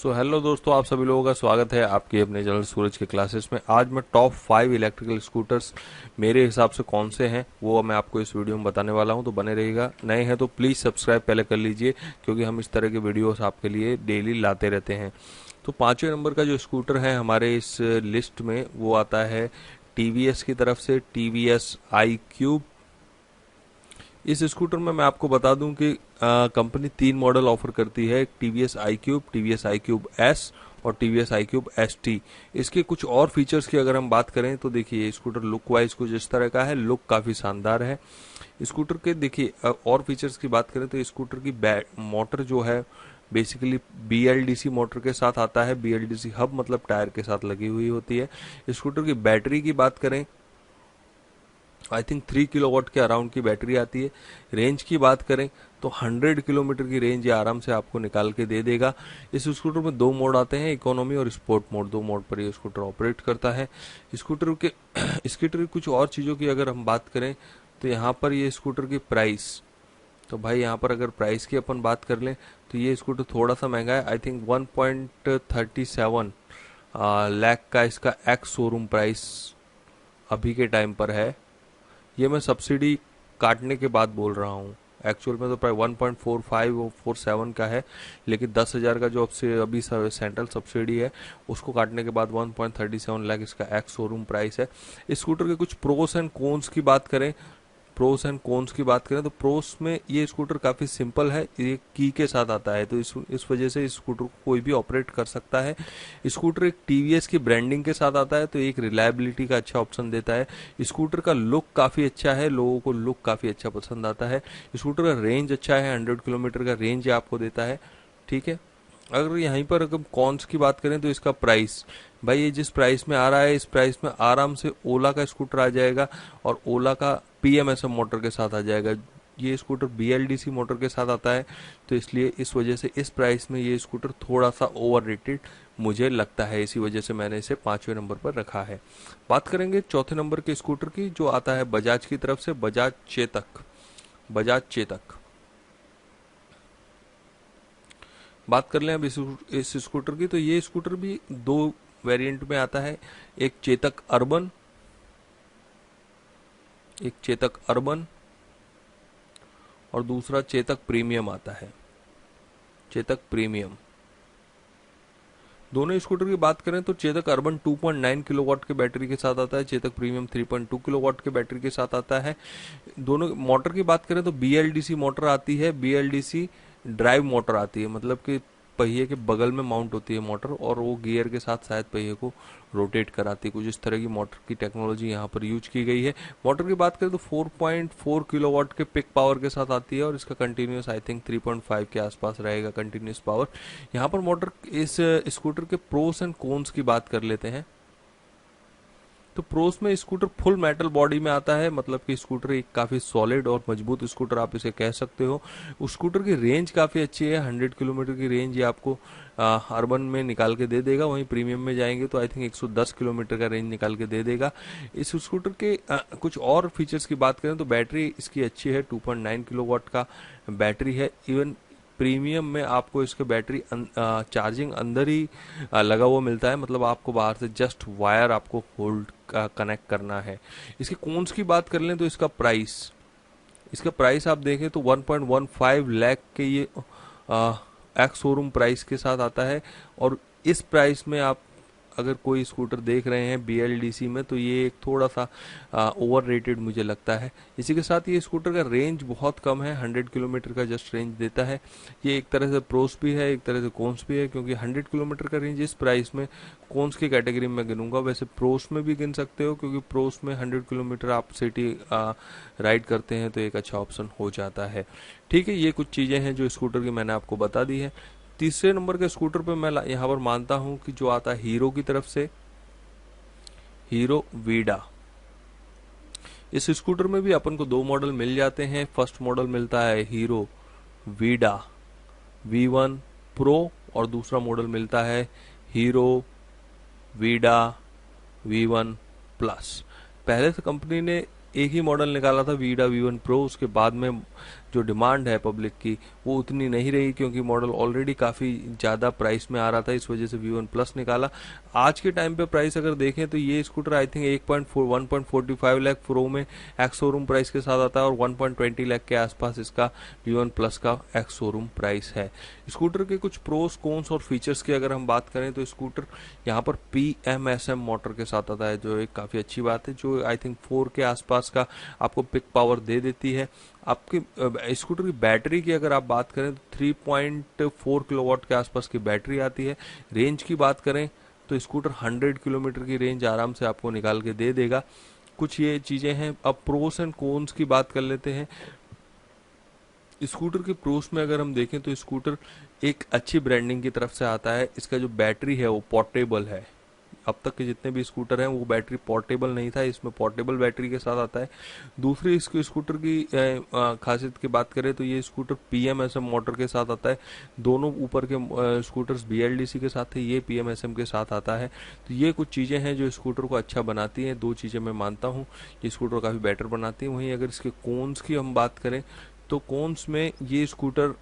Hello दोस्तों, आप सभी लोगों का स्वागत है आपके अपने चैनल सूरज के क्लासेस में। आज मैं टॉप 5 इलेक्ट्रिकल स्कूटर्स मेरे हिसाब से कौन से हैं वो मैं आपको इस वीडियो में बताने वाला हूं, तो बने रहिएगा। नए हैं तो प्लीज़ सब्सक्राइब पहले कर लीजिए, क्योंकि हम इस तरह के वीडियोस आपके लिए डेली लाते रहते हैं। तो 5वें नंबर का जो स्कूटर है हमारे इस लिस्ट में वो आता है टीवीएस की तरफ से, टीवीएस आई क्यूब। इस स्कूटर में मैं आपको बता दूं कि कंपनी 3 मॉडल ऑफर करती है, टीवीएस आई क्यूब, टीवीएस आई क्यूब एस और टीवीएस आई क्यूब एस टी। इसके कुछ और फीचर्स की अगर हम बात करें तो देखिए, स्कूटर लुक वाइज कुछ इस तरह का है, लुक काफ़ी शानदार है स्कूटर के। देखिए और फीचर्स की बात करें तो स्कूटर की मोटर जो है बेसिकली बीएलडीसी मोटर के साथ आता है। बीएलडीसी हब मतलब टायर के साथ लगी हुई होती है। स्कूटर की बैटरी की बात करें, आई थिंक 3 किलोवाट के अराउंड की बैटरी आती है। रेंज की बात करें तो 100 किलोमीटर की रेंज ये आराम से आपको निकाल के दे देगा। इस स्कूटर में 2 मोड आते हैं, इकोनॉमी और स्पोर्ट मोड। 2 मोड पर ये स्कूटर ऑपरेट करता है। स्कूटर के स्कूटर कुछ और चीज़ों की अगर हम बात करें तो यहाँ पर ये स्कूटर की प्राइस, तो भाई यहाँ पर अगर प्राइस की अपन बात कर लें तो ये स्कूटर थोड़ा सा महंगा है। आई थिंक 1.37 लाख का इसका एक्स शोरूम प्राइस अभी के टाइम पर है। ये मैं सब्सिडी काटने के बाद बोल रहा हूँ, एक्चुअल में तो प्राइस 1.45 और 47 का है, लेकिन 10,000 का जो अभी सेंट्रल सब्सिडी है उसको काटने के बाद 1.37 लाख इसका एक्स शोरूम प्राइस है। इस स्कूटर के कुछ प्रोस एंड कॉन्स की बात करें, तो प्रोस में ये स्कूटर काफ़ी सिंपल है। ये की के साथ आता है, तो इस वजह से इस स्कूटर को कोई भी ऑपरेट कर सकता है। स्कूटर एक टीवीएस की ब्रांडिंग के साथ आता है, तो एक रिलायबिलिटी का अच्छा ऑप्शन देता है। स्कूटर का लुक काफ़ी अच्छा है, लोगों को लुक काफ़ी अच्छा पसंद आता है। स्कूटर का रेंज अच्छा है, 100 किलोमीटर का रेंज आपको देता है। ठीक है, अगर यहीं पर अगर कॉन्स की बात करें तो इसका प्राइस, भाई ये जिस प्राइस में आ रहा है इस प्राइस में आराम से ओला का स्कूटर आ जाएगा और ओला का पीएमएसएम मोटर के साथ आ जाएगा। ये स्कूटर बीएलडीसी मोटर के साथ आता है, तो इसलिए इस वजह से इस प्राइस में ये स्कूटर थोड़ा सा ओवररेटेड मुझे लगता है। इसी वजह से मैंने इसे 5वें नंबर पर रखा है। बात करेंगे चौथे नंबर के स्कूटर की, जो आता है बजाज की तरफ से, बजाज चेतक। बजाज चेतक बात कर लें अब इस स्कूटर की, तो ये स्कूटर भी 2 वेरिएंट में आता है। एक चेतक अर्बन, एक चेतक अर्बन और दूसरा चेतक प्रीमियम आता है, चेतक प्रीमियम। दोनों स्कूटर की बात करें तो चेतक अर्बन 2.9 किलोवाट के बैटरी के साथ आता है, चेतक प्रीमियम 3.2 किलोवाट के बैटरी के साथ आता है। दोनों मोटर की बात करें तो बीएलडीसी मोटर आती है, बीएलडीसी ड्राइव मोटर आती है, मतलब कि पहिए के बगल में माउंट होती है मोटर और वो गियर के साथ शायद पहिए को रोटेट कराती है। कुछ इस तरह की मोटर की टेक्नोलॉजी यहाँ पर यूज की गई है। मोटर की बात करें तो 4.4 किलोवाट के पिक पावर के साथ आती है और इसका कंटिन्यूस आई थिंक 3.5 के आसपास रहेगा कंटिन्यूस पावर। यहाँ पर मोटर इस स्कूटर के प्रोस एंड कॉन्स की बात कर लेते हैं। तो प्रोस में स्कूटर फुल मेटल बॉडी में आता है, मतलब कि स्कूटर एक काफ़ी सॉलिड और मजबूत स्कूटर आप इसे कह सकते हो। उस स्कूटर की रेंज काफ़ी अच्छी है, 100 किलोमीटर की रेंज ये आपको अर्बन में निकाल के दे देगा। वहीं प्रीमियम में जाएंगे तो आई थिंक 110 किलोमीटर का रेंज निकाल के दे देगा। इस स्कूटर के कुछ और फीचर्स की बात करें तो बैटरी इसकी अच्छी है, 2.9 किलोवाट का बैटरी है। इवन प्रीमियम में आपको इसके बैटरी चार्जिंग अंदर ही लगा हुआ मिलता है, मतलब आपको बाहर से जस्ट वायर आपको होल्ड का कनेक्ट करना है। इसके कॉन्स की बात कर लें तो इसका प्राइस आप देखें तो 1.15 लाख के ये एक्स शोरूम प्राइस के साथ आता है। और इस प्राइस में आप अगर कोई स्कूटर देख रहे हैं बीएलडीसी में तो ये एक थोड़ा सा ओवररेटेड मुझे लगता है। इसी के साथ ये स्कूटर का रेंज बहुत कम है, 100 किलोमीटर का जस्ट रेंज देता है। ये एक तरह से प्रोस भी है, एक तरह से कॉन्स भी है, क्योंकि 100 किलोमीटर का रेंज इस प्राइस में कॉन्स की कैटेगरी में गिनूंगा। वैसे प्रोस में भी गिन सकते हो, क्योंकि प्रोस में 100 किलोमीटर आप सिटी राइड करते हैं तो एक अच्छा ऑप्शन हो जाता है। ठीक है, ये कुछ चीज़ें हैं जो स्कूटर की मैंने आपको बता दी है। तीसरे नंबर के स्कूटर पे मैं यहाँ पर मानता हूँ कि जो आता है हीरो की तरफ से, हीरो वीडा। इस स्कूटर में भी अपन को 2 मॉडल मिल जाते हैं। फर्स्ट मॉडल मिलता है हीरो वीडा V1 प्रो और दूसरा मॉडल मिलता है हीरो वीडा V1 प्लस। पहले से कंपनी ने एक ही मॉडल निकाला था वीडा V1 प्रो, उसके बाद में जो डिमांड है पब्लिक की वो उतनी नहीं रही, क्योंकि मॉडल ऑलरेडी काफ़ी ज़्यादा प्राइस में आ रहा था, इस वजह से V1 प्लस निकाला। आज के टाइम पे प्राइस अगर देखें तो ये scooter I think 1.45 lakh pro में एक्स शोरूम प्राइस के साथ आता है, और 1.20 लाख के आसपास इसका V1 प्लस का एक्स शोरूम प्राइस है। स्कूटर के कुछ प्रोस कॉन्स और फीचर्स की अगर हम बात करें तो स्कूटर यहाँ पर PMSM मोटर के साथ आता है, जो एक काफ़ी अच्छी बात है, जो आई थिंक 4 के आसपास का आपको पिक पावर दे देती है। आपके स्कूटर की बैटरी की अगर आप बात करें तो 3.4 किलोवाट के आसपास की बैटरी आती है। रेंज की बात करें तो स्कूटर 100 किलोमीटर की रेंज आराम से आपको निकाल के दे देगा। कुछ ये चीज़ें हैं। अब प्रोस एंड कॉन्स की बात कर लेते हैं। स्कूटर के प्रोस में अगर हम देखें तो स्कूटर एक अच्छी ब्रांडिंग की तरफ से आता है। इसका जो बैटरी है वो पोर्टेबल है। अब तक के जितने भी स्कूटर हैं वो बैटरी पोर्टेबल नहीं था, इसमें पोर्टेबल बैटरी के साथ आता है। दूसरी इसके स्कूटर की खासियत की बात करें तो ये स्कूटर PMSM मोटर के साथ आता है। दोनों ऊपर के स्कूटर्स BLDC के साथ है, ये PMSM के साथ आता है। तो ये कुछ चीज़ें हैं जो स्कूटर को अच्छा बनाती हैं। दो चीज़ें मैं मानता हूँ ये स्कूटर काफ़ी बेटर बनाती हैं। वहीं अगर इसके कॉन्स की हम बात करें तो कॉन्स में ये स्कूटर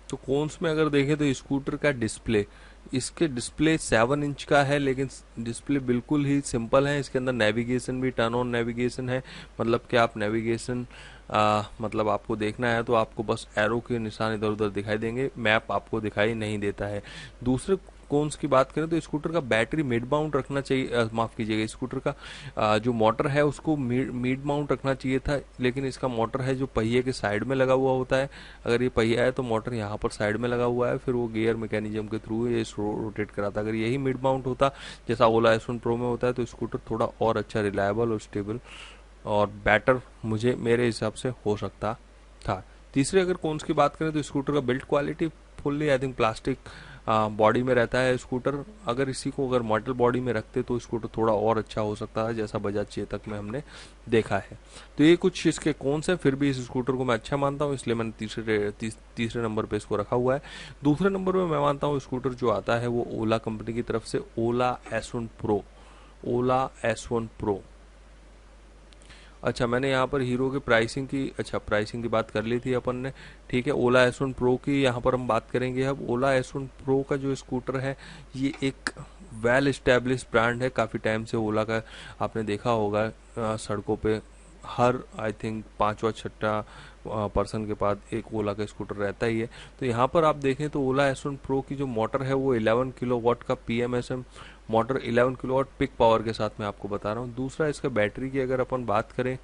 तो कॉन्स में अगर देखें तो स्कूटर का डिस्प्ले, इसके डिस्प्ले 7 इंच का है, लेकिन डिस्प्ले बिल्कुल ही सिंपल है। इसके अंदर नेविगेशन भी टर्न ऑन नेविगेशन है, मतलब कि आप नेविगेशन मतलब आपको देखना है तो आपको बस एरो के निशान इधर उधर दिखाई देंगे, मैप आपको दिखाई नहीं देता है। दूसरे कॉन्स की बात करें तो स्कूटर का बैटरी मिड माउंट रखना चाहिए, माफ कीजिएगा, स्कूटर का जो मोटर है उसको मिड माउंट रखना चाहिए था, लेकिन इसका मोटर है जो पहिए के साइड में लगा हुआ होता है। अगर ये पहिया है तो मोटर यहाँ पर साइड में लगा हुआ है, फिर वो गियर मैकेनिज्म के थ्रू ये रोटेट कराता। अगर यही मिड माउंट होता जैसा ओला S1 प्रो में होता है तो स्कूटर थोड़ा और अच्छा रिलायबल और स्टेबल और बेटर मेरे हिसाब से हो सकता था। तीसरे अगर कॉन्स की बात करें तो स्कूटर का build quality fully I think plastic body में रहता है स्कूटर। अगर इसी को अगर मेटल बॉडी में रखते तो स्कूटर थोड़ा और अच्छा हो सकता है, जैसा बजाज चेतक में हमने देखा है। तो ये कुछ इसके कॉन्स हैं, फिर भी इस स्कूटर को मैं अच्छा मानता हूँ, इसलिए मैंने तीसरे नंबर पे इसको रखा हुआ है। दूसरे नंबर पे मैं मानता हूँ स्कूटर जो आता है वो ओला कंपनी की तरफ से ओला S1 प्रो। अच्छा, मैंने यहाँ पर हीरो के प्राइसिंग की बात कर ली थी अपन ने, ठीक है। ओला S1 प्रो की यहाँ पर हम बात करेंगे। अब ओला S1 प्रो का जो स्कूटर है ये एक वेल एस्टेब्लिश ब्रांड है। काफ़ी टाइम से ओला का आपने देखा होगा सड़कों पे हर आई थिंक 5वां-6वां पर्सन के पास एक ओला का स्कूटर रहता ही है। तो यहाँ पर आप देखें तो ओला S1 प्रो की जो मोटर है वो 11 किलोवाट का PMSM motor 11 kilowatt peak power के साथ मैं आपको बता रहा हूँ। दूसरा इसका बैटरी की अगर अपन बात करें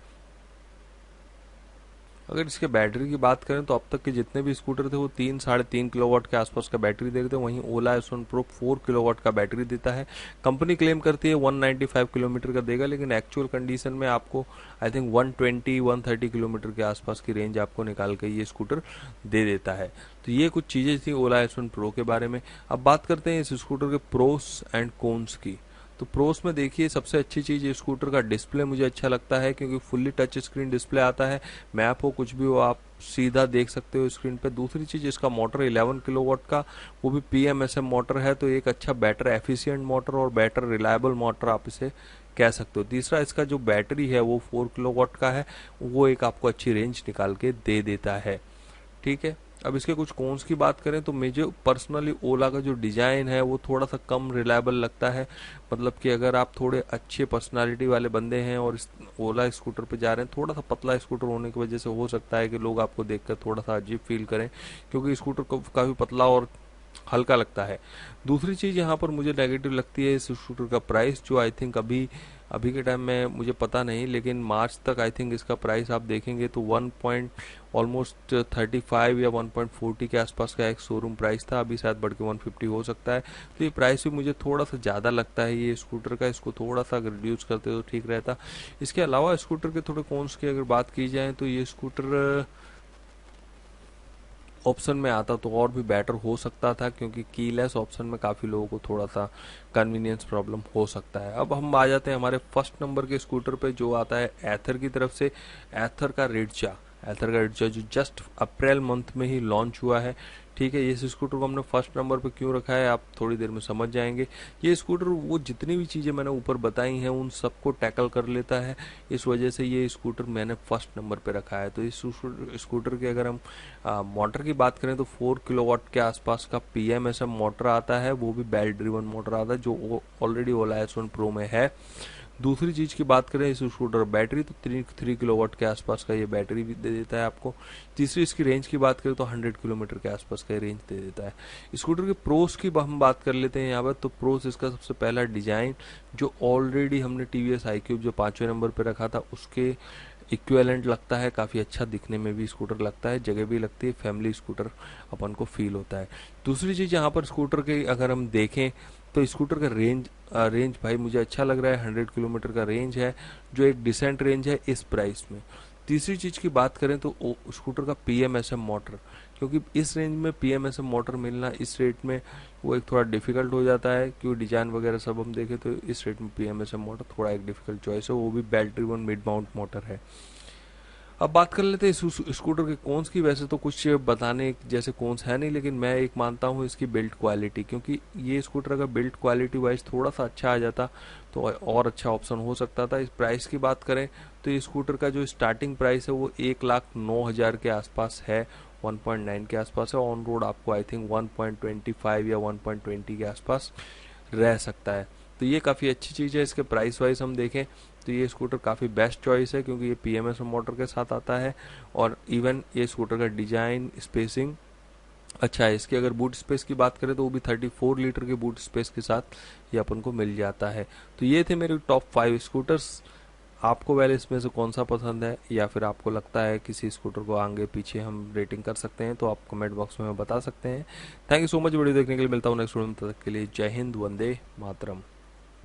इसके बैटरी की बात करें तो अब तक के जितने भी स्कूटर थे वो 3-3.5 किलोवाट के आसपास का बैटरी दे रहे थे। वहीं ओला S1 प्रो 4 किलोवाट का बैटरी देता है। कंपनी क्लेम करती है 195 किलोमीटर का देगा, लेकिन एक्चुअल कंडीशन में आपको आई थिंक 120-130 किलोमीटर के आसपास की रेंज आपको निकाल के ये स्कूटर दे देता है। तो ये कुछ चीज़ें थी ओला S1 प्रो के बारे में। अब बात करते हैं इस स्कूटर के प्रोस एंड कॉन्स की। तो प्रोस में देखिए सबसे अच्छी चीज़ स्कूटर का डिस्प्ले मुझे अच्छा लगता है, क्योंकि फुल्ली टच स्क्रीन डिस्प्ले आता है। मैप हो कुछ भी हो आप सीधा देख सकते हो स्क्रीन पे। दूसरी चीज़ इसका मोटर 11 किलोवाट का, वो भी PMSM मोटर है, तो एक अच्छा बेटर एफिशिएंट मोटर और बेटर रिलायबल मोटर आप इसे कह सकते हो। तीसरा इसका जो बैटरी है वो 4 किलोवाट का है, वो एक आपको अच्छी रेंज निकाल के दे देता है, ठीक है। अब इसके कुछ कॉन्स की बात करें तो मुझे पर्सनली ओला का जो डिज़ाइन है वो थोड़ा सा कम रिलायबल लगता है। मतलब कि अगर आप थोड़े अच्छे पर्सनालिटी वाले बंदे हैं और इस ओला स्कूटर पे जा रहे हैं, थोड़ा सा पतला स्कूटर होने की वजह से हो सकता है कि लोग आपको देखकर थोड़ा सा अजीब फील करें, क्योंकि स्कूटर काफ़ी पतला और हल्का लगता है। दूसरी चीज़ यहाँ पर मुझे नेगेटिव लगती है इस स्कूटर का प्राइस, जो आई थिंक अभी के टाइम में मुझे पता नहीं, लेकिन मार्च तक आई थिंक इसका प्राइस आप देखेंगे तो ऑलमोस्ट 35 या 1.40 के आसपास का एक शोरूम प्राइस था। अभी शायद बढ़ के 150 हो सकता है। तो ये प्राइस भी मुझे थोड़ा सा ज़्यादा लगता है ये स्कूटर का, इसको थोड़ा सा अगर रिड्यूस करते तो ठीक रहता। इसके अलावा स्कूटर के थोड़े कॉन्स की अगर बात की जाए तो ये स्कूटर ऑप्शन में आता तो और भी बेटर हो सकता था, क्योंकि कीलेस ऑप्शन में काफ़ी लोगों को थोड़ा सा कन्वीनियंस प्रॉब्लम हो सकता है। अब हम आ जाते हैं हमारे फर्स्ट नंबर के स्कूटर पे, जो आता है एथर की तरफ से। एथर का रिडजा जो जस्ट अप्रैल मंथ में ही लॉन्च हुआ है, ठीक है, इस स्कूटर को हमने फर्स्ट नंबर पे क्यों रखा है आप थोड़ी देर में समझ जाएंगे। ये स्कूटर वो जितनी भी चीज़ें मैंने ऊपर बताई हैं उन सबको टैकल कर लेता है, इस वजह से ये स्कूटर मैंने फर्स्ट नंबर पे रखा है। तो इस स्कूटर की अगर हम मोटर की बात करें तो 4 किलोवाट के आसपास का PMSM मोटर आता है, वो भी बेल्ट ड्रिवन मोटर आता है जो ऑलरेडी ओला S1 प्रो में है। दूसरी चीज़ की बात करें इस स्कूटर बैटरी तो 3 किलोवाट के आसपास का ये बैटरी भी दे देता है आपको। तीसरी इसकी रेंज की बात करें तो 100 किलोमीटर के आसपास का रेंज दे देता है। स्कूटर के प्रोस की हम बात कर लेते हैं यहाँ पर। तो प्रोस इसका सबसे पहला डिजाइन जो ऑलरेडी हमने TVS iQube जो 5वें नंबर पर रखा था उसके इक्विवेलेंट लगता है, काफ़ी अच्छा दिखने में भी स्कूटर लगता है, जगह भी लगती है, फैमिली स्कूटर अपन को फील होता है। दूसरी चीज़ यहाँ पर स्कूटर के अगर हम देखें तो स्कूटर का रेंज भाई मुझे अच्छा लग रहा है, 100 किलोमीटर का रेंज है जो एक डिसेंट रेंज है इस प्राइस में। तीसरी चीज़ की बात करें तो स्कूटर का PMSM मोटर, क्योंकि इस रेंज में PMSM मोटर मिलना इस रेट में वो एक थोड़ा डिफिकल्ट हो जाता है, क्योंकि डिजाइन वगैरह सब हम देखें तो इस रेट में PMSM मोटर थोड़ा एक डिफिकल्ट चॉइस है, वो भी belt driven mid mount motor है। अब बात कर लेते हैं इस स्कूटर के कॉन्स की। वैसे तो कुछ बताने जैसे कॉन्स है नहीं, लेकिन मैं एक मानता हूँ इसकी बिल्ड क्वालिटी, क्योंकि ये स्कूटर अगर बिल्ड क्वालिटी वाइज थोड़ा सा अच्छा आ जाता तो और अच्छा ऑप्शन हो सकता था। इस प्राइस की बात करें तो ये स्कूटर का जो स्टार्टिंग प्राइस है वो 1,09,000 के आसपास है, 1.9 के आसपास है। ऑन रोड आपको आई थिंक 1.25 या 1.20 के आसपास रह सकता है। तो ये काफ़ी अच्छी चीज़ है। इसके प्राइस वाइज हम देखें तो ये स्कूटर काफ़ी बेस्ट चॉइस है, क्योंकि ये PMSM मोटर के साथ आता है और इवन ये स्कूटर का डिजाइन स्पेसिंग अच्छा है। इसकी अगर बूट स्पेस की बात करें तो वो भी 34 लीटर के बूट स्पेस के साथ ये अपन को मिल जाता है। तो ये थे मेरे टॉप 5 स्कूटर्स। आपको पहले इसमें से कौन सा पसंद है, या फिर आपको लगता है किसी स्कूटर को आगे पीछे हम रेटिंग कर सकते हैं, तो आप कमेंट बॉक्स में बता सकते हैं। Thank you so much video देखने के लिए। मिलता हूँ नेक्स्ट वीडियो में, तब तक के लिए जय हिंद, वंदे मातरम।